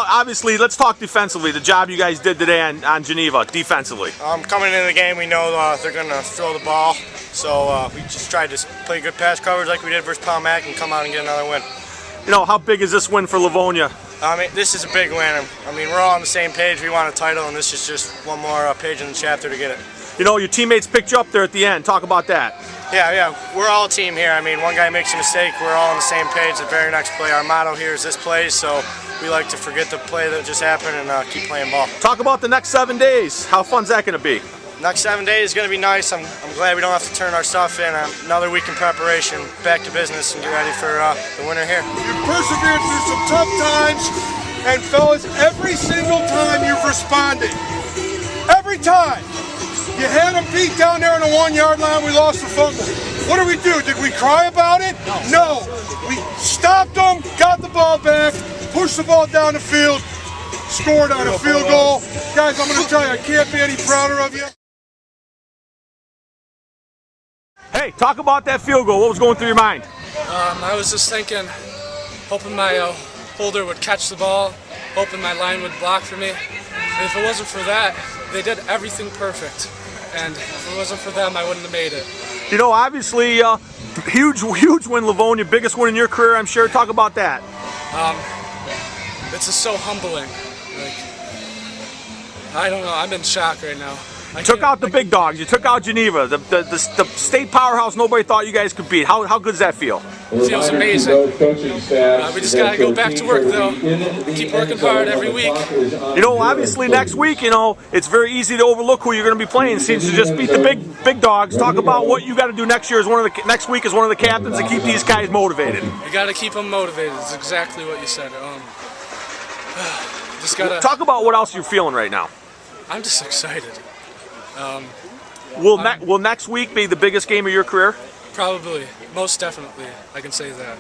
about, obviously, let's talk defensively, the job you guys did today on Geneva, defensively. Coming into the game, we know they're going to throw the ball, so we just tried to play good pass coverage like we did versus Palm Mac and come out and get another win. You know, how big is this win for Livonia? I mean, this is a big win. I mean, we're all on the same page. We want a title, and this is just one more page in the chapter to get it. You know, your teammates picked you up there at the end. Talk about that. Yeah, we're all a team here. I mean, one guy makes a mistake, we're all on the same page. The very next play, our motto here is this play, so we like to forget the play that just happened and keep playing ball. Talk about the next 7 days. How fun's that going to be? Next 7 days is going to be nice. I'm glad we don't have to turn our stuff in. Another week in preparation, back to business, and get ready for the winter here. You persevered through some tough times, and fellas, every single time you've responded. Every time. You had them beat down there on the 1 yard line, we lost the fumble. What did we do? Did we cry about it? No. We stopped them, got the ball back, pushed the ball down the field, scored on a field goal. Guys, I'm going to tell you, I can't be any prouder of you. Hey, talk about that field goal. What was going through your mind? I was just thinking, hoping my holder would catch the ball, hoping my line would block for me. And if it wasn't for that, they did everything perfect. And if it wasn't for them, I wouldn't have made it. You know, obviously, huge win, Livonia. Biggest win in your career, I'm sure. Talk about that. It's just so humbling. Like, I don't know. I'm in shock right now. You took out the big dogs. You took out Geneva, the state powerhouse nobody thought you guys could beat. How good does that feel? It feels amazing. We just got to go back to work, though. Keep working hard every week. You know, obviously next week, you know, it's very easy to overlook who you're going to be playing. It seems to just beat the big dogs. Talk about what you got to do next year. Next week as one of the captains to keep these guys motivated. You got to keep them motivated. It's exactly what you said. Just gotta talk about what else you're feeling right now. I'm just excited. Will next week be the biggest game of your career? Probably, most definitely, I can say that.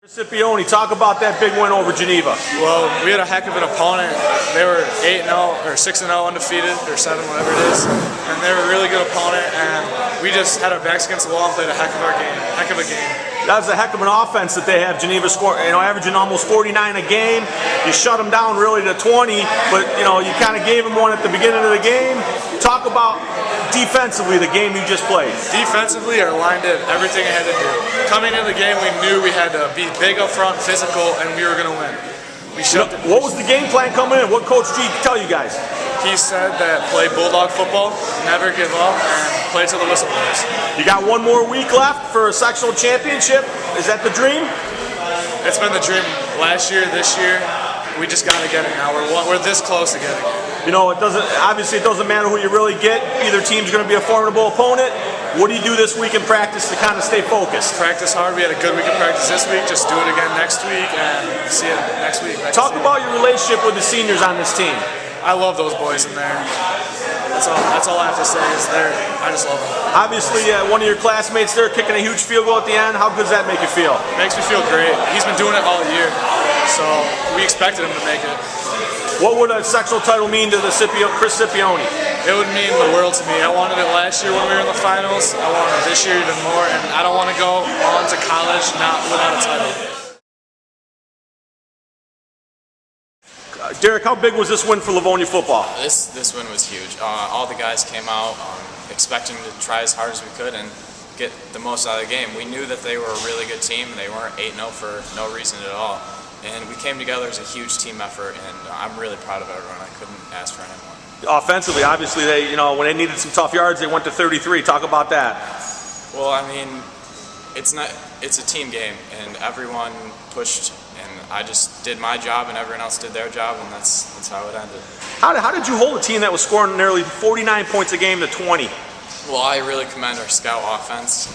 Scipione, talk about that big win over Geneva. Well, we had a heck of an opponent. They were 8-0 or 6-0 undefeated, or 7, whatever it is, and they were a really good opponent. And we just had our backs against the wall and played a heck of a game. That was a heck of an offense that they have. Geneva averaging almost 49 a game. You shut them down really to 20, but you kind of gave them one at the beginning of the game. Talk about defensively the game you just played. Defensively, our line did everything it had to do. Coming into the game, we knew we had to be big up front, physical, and we were going to win. What was the game plan coming in? What Coach G tell you guys? He said that play Bulldog football, never give up, and play till the whistle blows. You got one more week left for a sectional championship. Is that the dream? It's been the dream last year, this year. We just got to get it now. We're this close to getting it. You know, it doesn't matter who you really get. Either team's going to be a formidable opponent. What do you do this week in practice to kind of stay focused? Practice hard. We had a good week in practice this week. Just do it again next week and see it next week. Talk about your relationship with the seniors on this team. I love those boys in there. That's all I have to say is I just love them. Obviously, one of your classmates there kicking a huge field goal at the end. How good does that make you feel? Makes me feel great. He's been doing it all year, so we expected him to make it. What would a sectional title mean to Chris Scipione? It would mean the world to me. I wanted it last year when we were in the finals. I want it this year even more, and I don't want to go on to college not without a title. Derek, how big was this win for Livonia football? This win was huge. All the guys came out expecting to try as hard as we could and get the most out of the game. We knew that they were a really good team. They weren't 8-0 for no reason at all. And we came together as a huge team effort, and I'm really proud of everyone. I couldn't ask for anyone. Offensively, obviously, when they needed some tough yards, they went to 33. Talk about that. Well, I mean, it's a team game, and everyone pushed, and I just did my job, and everyone else did their job, and that's how it ended. How did you hold a team that was scoring nearly 49 points a game to 20? Well, I really commend our scout offense.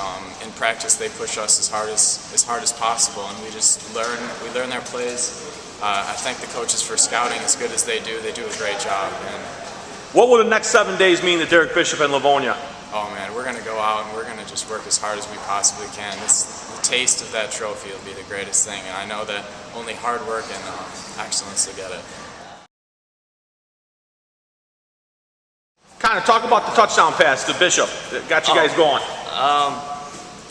In practice, they push us as hard as possible, and we just learn their plays. I thank the coaches for scouting as good as they do. They do a great job. And what will the next 7 days mean to Derek Bishop and Livonia? Oh man, we're going to go out and we're going to just work as hard as we possibly can. The taste of that trophy will be the greatest thing, and I know that only hard work and excellence will get it. Kind of talk about the touchdown pass to Bishop that got you guys going.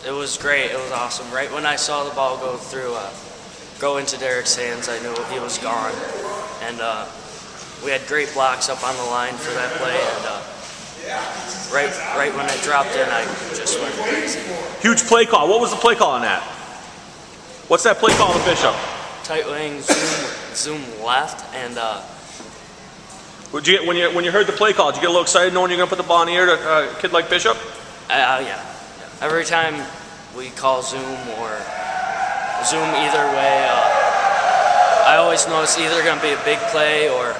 It was great. It was awesome. Right when I saw the ball go through, go into Derek's hands. I knew he was gone. And we had great blocks up on the line for that play. And right when it dropped in, I just went crazy. Huge play call. What was the play call on that? What's that play call to Bishop? Tight wing, zoom left, and Would you get, when you heard the play call, did you get a little excited knowing you're going to put the ball in the air to a kid like Bishop? yeah. Every time we call zoom or zoom either way, I always know it's either going to be a big play or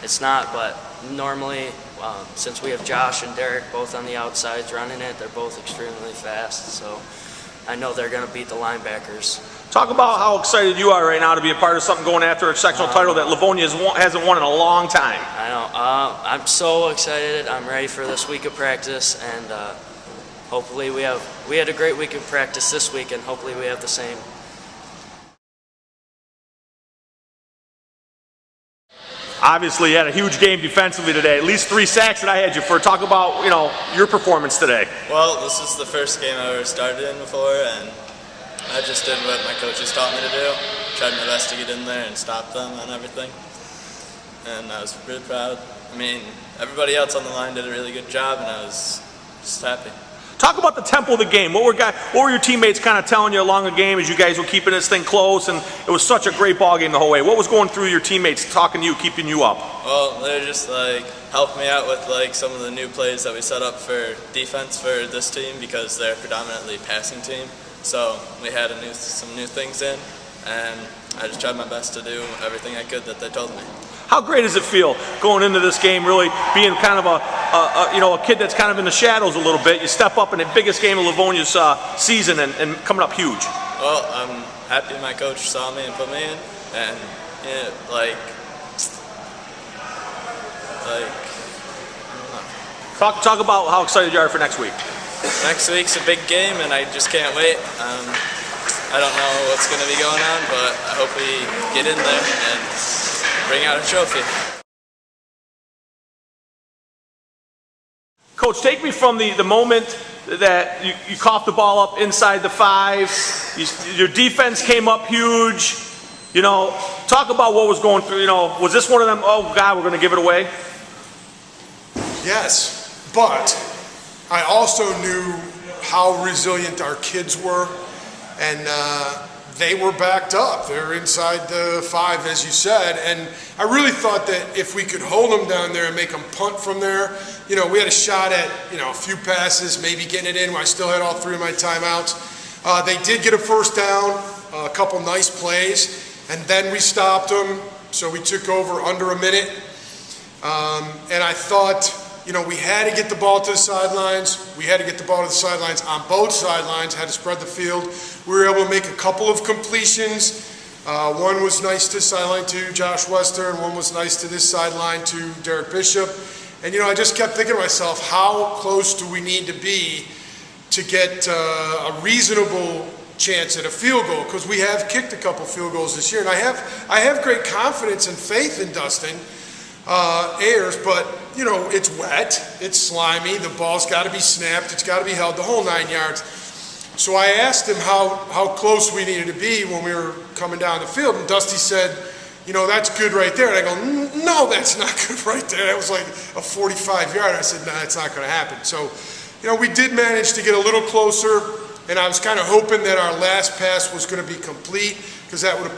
it's not. But normally, since we have Josh and Derek both on the outsides running it, they're both extremely fast. So I know they're going to beat the linebackers. Talk about how excited you are right now to be a part of something going after a sectional title that Livonia hasn't won in a long time. I know. I'm so excited. I'm ready for this week of practice, and hopefully we had a great week of practice this week, and hopefully we have the same. Obviously, you had a huge game defensively today. At least 3 sacks that I had you for. Talk about your performance today. Well, this is the first game I ever started in before, and I just did what my coaches taught me to do. Tried my best to get in there and stop them and everything. And I was really proud. I mean, everybody else on the line did a really good job, and I was just happy. Talk about the tempo of the game. What were your teammates kind of telling you along the game as you guys were keeping this thing close, and it was such a great ball game the whole way? What was going through your teammates, talking to you, keeping you up? Well, they're just helping me out with some of the new plays that we set up for defense for this team, because they're predominantly passing team. So we had some new things in, and I just tried my best to do everything I could that they told me. How great does it feel going into this game, really being kind of a kid that's kind of in the shadows a little bit? You step up in the biggest game of Livonia's season and coming up huge. Well, I'm happy my coach saw me and put me in, and Talk about how excited you are for next week. Next week's a big game, and I just can't wait. I don't know what's going to be going on, but I hope we get in there and bring out a trophy. Coach, take me from the moment that you coughed the ball up inside the 5. Your defense came up huge. Talk about what was going through. Was this one of them, oh, God, we're going to give it away? Yes, but I also knew how resilient our kids were, and they were backed up. They're inside the 5, as you said, and I really thought that if we could hold them down there and make them punt from there, we had a shot at, a few passes, maybe getting it in when I still had all 3 of my timeouts. They did get a first down, a couple nice plays, and then we stopped them, so we took over under a minute, and I thought, we had to get the ball to the sidelines. We had to get the ball to the sidelines on both sidelines, had to spread the field. We were able to make a couple of completions. One was nice to sideline to Josh Wester, and one was nice to this sideline to Derek Bishop. And, I just kept thinking to myself, how close do we need to be to get a reasonable chance at a field goal? Because we have kicked a couple field goals this year. And I have great confidence and faith in Dustin Ayers, but it's wet, it's slimy, the ball's got to be snapped, it's got to be held, the whole 9 yards. So I asked him how close we needed to be when we were coming down the field, and Dusty said, that's good right there. And I go, no, that's not good right there. That was like a 45-yard. I said, no, that's not going to happen. So, we did manage to get a little closer, and I was kind of hoping that our last pass was going to be complete, because that would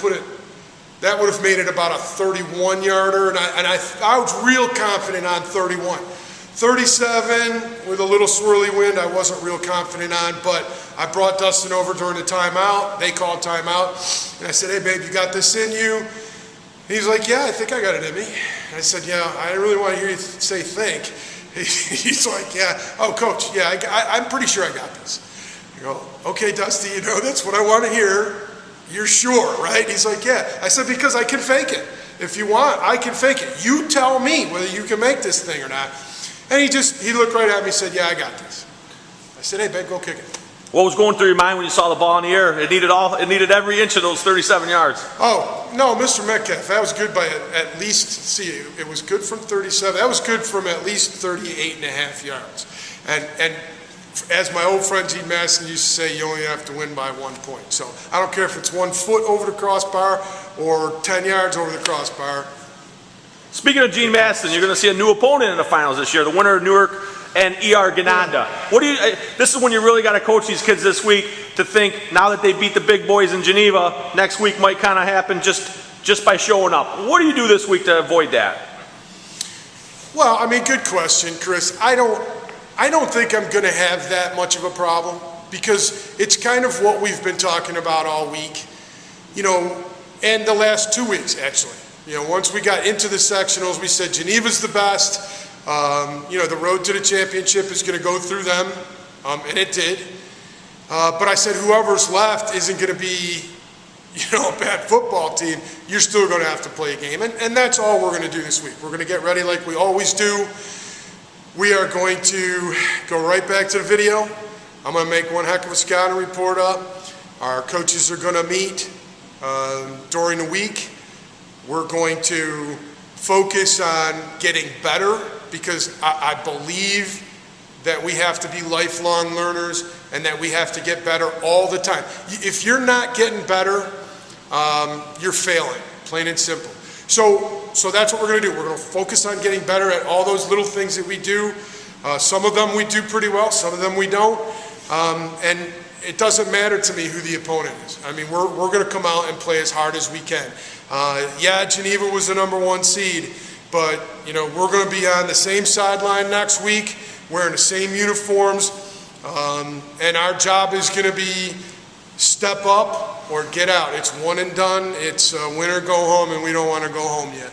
have made it about a 31-yarder, and I was real confident on 31. 37, with a little swirly wind, I wasn't real confident on, but I brought Dustin over during the timeout. They called timeout, and I said, hey, babe, you got this in you? And he's like, yeah, I think I got it in me. And I said, yeah, I really want to hear you say think. He's like, yeah, oh, coach, yeah, I'm pretty sure I got this. I go, okay, Dusty, that's what I want to hear. You're sure, right? He's like, yeah. I said, because I can fake it. If you want, I can fake it. You tell me whether you can make this thing or not. And he looked right at me and said, yeah, I got this. I said, hey, babe, go kick it. What was going through your mind when you saw the ball in the air? It needed every inch of those 37 yards. Oh, no, Mr. Metcalf, that was good by at least, it was good from 37. That was good from at least 38 and a half yards. And as my old friend Gene Masson used to say, you only have to win by 1 point. So I don't care if it's 1 foot over the crossbar or 10 yards over the crossbar. Speaking of Gene Maston, you're going to see a new opponent in the finals this year, the winner of Newark and ER Gananda. What do you? This is when you really got to coach these kids this week to think now that they beat the big boys in Geneva, next week might kind of happen just by showing up. What do you do this week to avoid that? Well, I mean, good question, Chris. I don't think I'm going to have that much of a problem because it's kind of what we've been talking about all week, you know, and the last 2 weeks actually. You know, once we got into the sectionals, we said Geneva's the best. You know, the road to the championship is going to go through them, and it did. But I said whoever's left isn't going to be, you know, a bad football team. You're still going to have to play a game, and that's all we're going to do this week. We're going to get ready like we always do. We are going to go right back to the video. I'm going to make one heck of a scouting report up. Our coaches are going to meet during the week. We're going to focus on getting better because I believe that we have to be lifelong learners and that we have to get better all the time. If you're not getting better, you're failing, plain and simple. So that's what we're going to do. We're going to focus on getting better at all those little things that we do. Some of them we do pretty well, some of them we don't. And it doesn't matter to me who the opponent is. I mean, we're going to come out and play as hard as we can. Yeah, Geneva was the #1 seed, but you know we're going to be on the same sideline next week, wearing the same uniforms, and our job is going to be step up or get out. It's one and done. It's win or go home, and we don't want to go home yet.